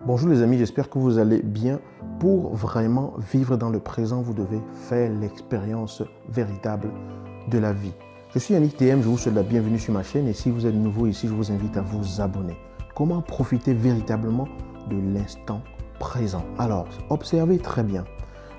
Bonjour les amis, j'espère que vous allez bien. Pour vraiment vivre dans le présent, vous devez faire l'expérience véritable de la vie. Je suis Yannick TM, je vous souhaite la bienvenue sur ma chaîne et si vous êtes nouveau ici, je vous invite à vous abonner. Comment profiter véritablement de l'instant présent? Alors, observez très bien.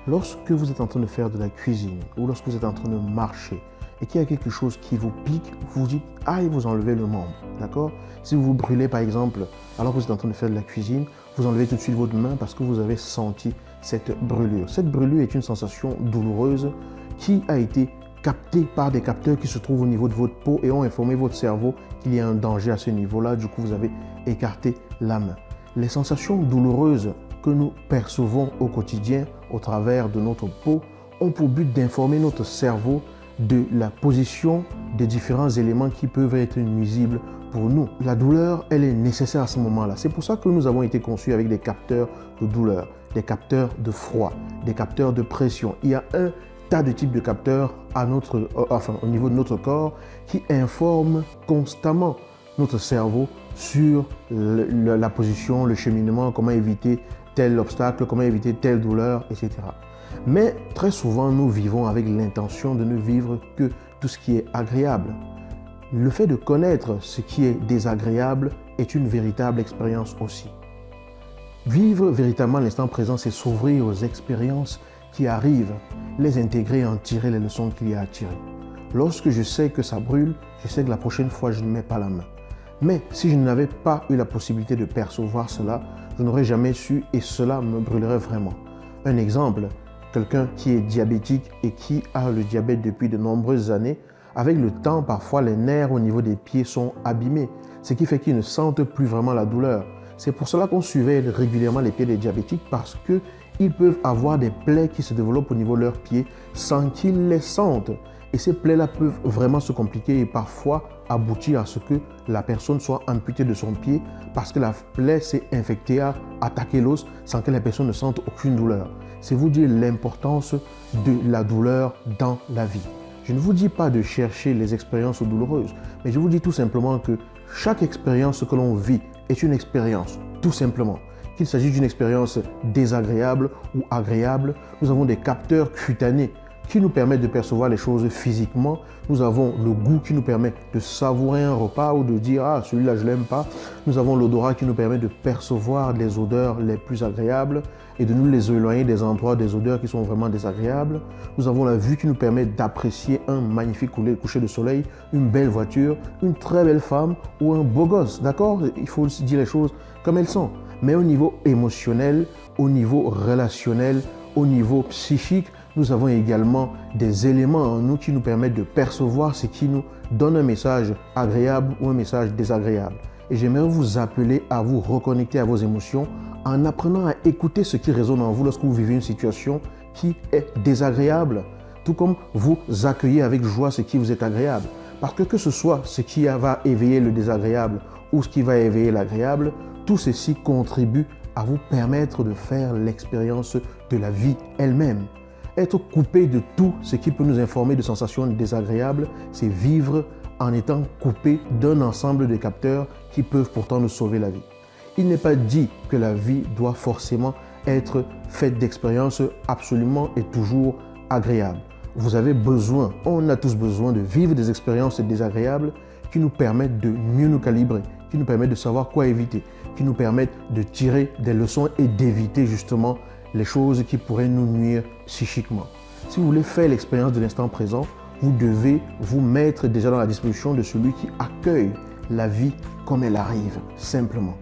Lorsque vous êtes en train de faire de la cuisine ou lorsque vous êtes en train de marcher et qu'il y a quelque chose qui vous pique, vous dites « ah » et vous enlevez le membre, d'accord? Si vous vous brûlez par exemple, alors que vous êtes en train de faire de la cuisine, vous enlevez tout de suite votre main parce que vous avez senti cette brûlure. Cette brûlure est une sensation douloureuse qui a été captée par des capteurs qui se trouvent au niveau de votre peau et ont informé votre cerveau qu'il y a un danger à ce niveau-là. Du coup, vous avez écarté la main. Les sensations douloureuses que nous percevons au quotidien au travers de notre peau ont pour but d'informer notre cerveau de la position des différents éléments qui peuvent être nuisibles pour nous. La douleur, elle est nécessaire à ce moment-là. C'est pour ça que nous avons été conçus avec des capteurs de douleur, des capteurs de froid, des capteurs de pression. Il y a un tas de types de capteurs au niveau de notre corps qui informent constamment notre cerveau sur la position, le cheminement, comment éviter tel obstacle, comment éviter telle douleur, etc. Mais très souvent, nous vivons avec l'intention de ne vivre que tout ce qui est agréable. Le fait de connaître ce qui est désagréable est une véritable expérience aussi. Vivre véritablement l'instant présent, c'est s'ouvrir aux expériences qui arrivent, les intégrer et en tirer les leçons qu'il y a à tirer. Lorsque je sais que ça brûle, je sais que la prochaine fois, je ne mets pas la main. Mais si je n'avais pas eu la possibilité de percevoir cela, je n'aurais jamais su et cela me brûlerait vraiment. Un exemple, quelqu'un qui est diabétique et qui a le diabète depuis de nombreuses années, avec le temps, parfois, les nerfs au niveau des pieds sont abîmés, ce qui fait qu'ils ne sentent plus vraiment la douleur. C'est pour cela qu'on surveille régulièrement les pieds des diabétiques parce qu'ils peuvent avoir des plaies qui se développent au niveau de leurs pieds sans qu'ils les sentent. Et ces plaies-là peuvent vraiment se compliquer et parfois aboutir à ce que la personne soit amputée de son pied parce que la plaie s'est infectée à attaquer l'os sans que la personne ne sente aucune douleur. C'est vous dire l'importance de la douleur dans la vie. Je ne vous dis pas de chercher les expériences douloureuses, mais je vous dis tout simplement que chaque expérience que l'on vit est une expérience, tout simplement. Qu'il s'agisse d'une expérience désagréable ou agréable, nous avons des capteurs cutanés qui nous permettent de percevoir les choses physiquement. Nous avons le goût qui nous permet de savourer un repas ou de dire « ah, celui-là, je ne l'aime pas ». Nous avons l'odorat qui nous permet de percevoir les odeurs les plus agréables et de nous les éloigner des endroits des odeurs qui sont vraiment désagréables. Nous avons la vue qui nous permet d'apprécier un magnifique coucher de soleil, une belle voiture, une très belle femme ou un beau gosse. D'accord? Il faut dire les choses comme elles sont. Mais au niveau émotionnel, au niveau relationnel, au niveau psychique, nous avons également des éléments en nous qui nous permettent de percevoir ce qui nous donne un message agréable ou un message désagréable. Et j'aimerais vous appeler à vous reconnecter à vos émotions en apprenant à écouter ce qui résonne en vous lorsque vous vivez une situation qui est désagréable, tout comme vous accueillez avec joie ce qui vous est agréable. Parce que ce soit ce qui va éveiller le désagréable ou ce qui va éveiller l'agréable, tout ceci contribue à vous permettre de faire l'expérience de la vie elle-même. Être coupé de tout ce qui peut nous informer de sensations désagréables, c'est vivre en étant coupé d'un ensemble de capteurs qui peuvent pourtant nous sauver la vie. Il n'est pas dit que la vie doit forcément être faite d'expériences absolument et toujours agréables. Vous avez besoin, on a tous besoin de vivre des expériences désagréables qui nous permettent de mieux nous calibrer, qui nous permettent de savoir quoi éviter, qui nous permettent de tirer des leçons et d'éviter justement les choses qui pourraient nous nuire psychiquement. Si vous voulez faire l'expérience de l'instant présent, vous devez vous mettre déjà dans la disposition de celui qui accueille la vie comme elle arrive, simplement.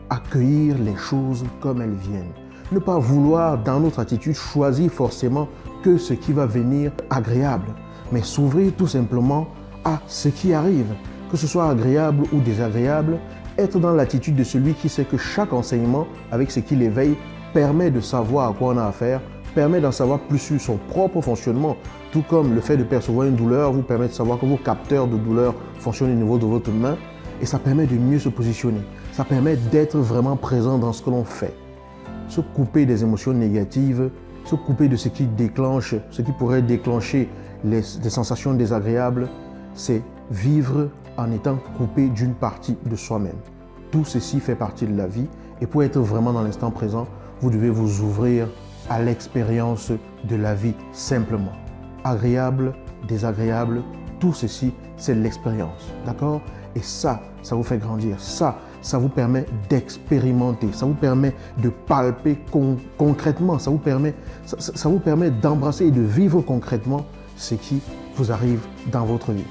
Accueillir les choses comme elles viennent. Ne pas vouloir, dans notre attitude, choisir forcément que ce qui va venir agréable, mais s'ouvrir tout simplement à ce qui arrive, que ce soit agréable ou désagréable, être dans l'attitude de celui qui sait que chaque enseignement, avec ce qui l'éveille, permet de savoir à quoi on a affaire, permet d'en savoir plus sur son propre fonctionnement, tout comme le fait de percevoir une douleur vous permet de savoir que vos capteurs de douleur fonctionnent au niveau de votre main et ça permet de mieux se positionner. Ça permet d'être vraiment présent dans ce que l'on fait. Se couper des émotions négatives, se couper de ce qui déclenche, ce qui pourrait déclencher des sensations désagréables, c'est vivre en étant coupé d'une partie de soi-même. Tout ceci fait partie de la vie Et pour être vraiment dans l'instant présent, vous devez vous ouvrir à l'expérience de la vie simplement. Agréable, désagréable, tout ceci, c'est l'expérience. D'accord? Et ça vous fait grandir. Ça vous permet d'expérimenter. Ça vous permet de palper concrètement. Ça vous permet d'embrasser et de vivre concrètement ce qui vous arrive dans votre vie.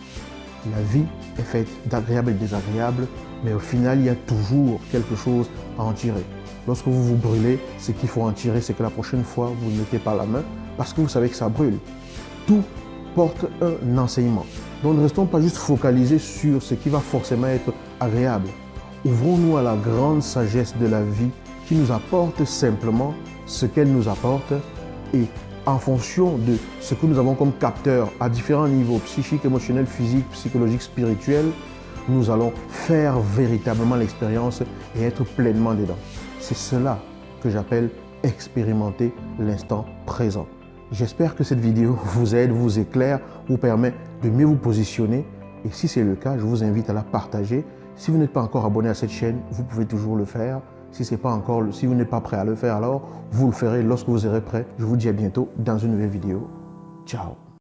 La vie est faite d'agréable et de désagréable, mais au final, il y a toujours quelque chose à en tirer. Lorsque vous vous brûlez, ce qu'il faut en tirer, c'est que la prochaine fois, vous ne mettez pas la main parce que vous savez que ça brûle. Tout porte un enseignement. Donc ne restons pas juste focalisés sur ce qui va forcément être agréable. Ouvrons-nous à la grande sagesse de la vie qui nous apporte simplement ce qu'elle nous apporte et en fonction de ce que nous avons comme capteur à différents niveaux, psychiques, émotionnels, physiques, psychologiques, spirituels, nous allons faire véritablement l'expérience et être pleinement dedans. C'est cela que j'appelle expérimenter l'instant présent. J'espère que cette vidéo vous aide, vous éclaire, vous permet de mieux vous positionner. Et si c'est le cas, je vous invite à la partager. Si vous n'êtes pas encore abonné à cette chaîne, vous pouvez toujours le faire. Si vous n'êtes pas prêt à le faire, alors vous le ferez lorsque vous serez prêt. Je vous dis à bientôt dans une nouvelle vidéo. Ciao.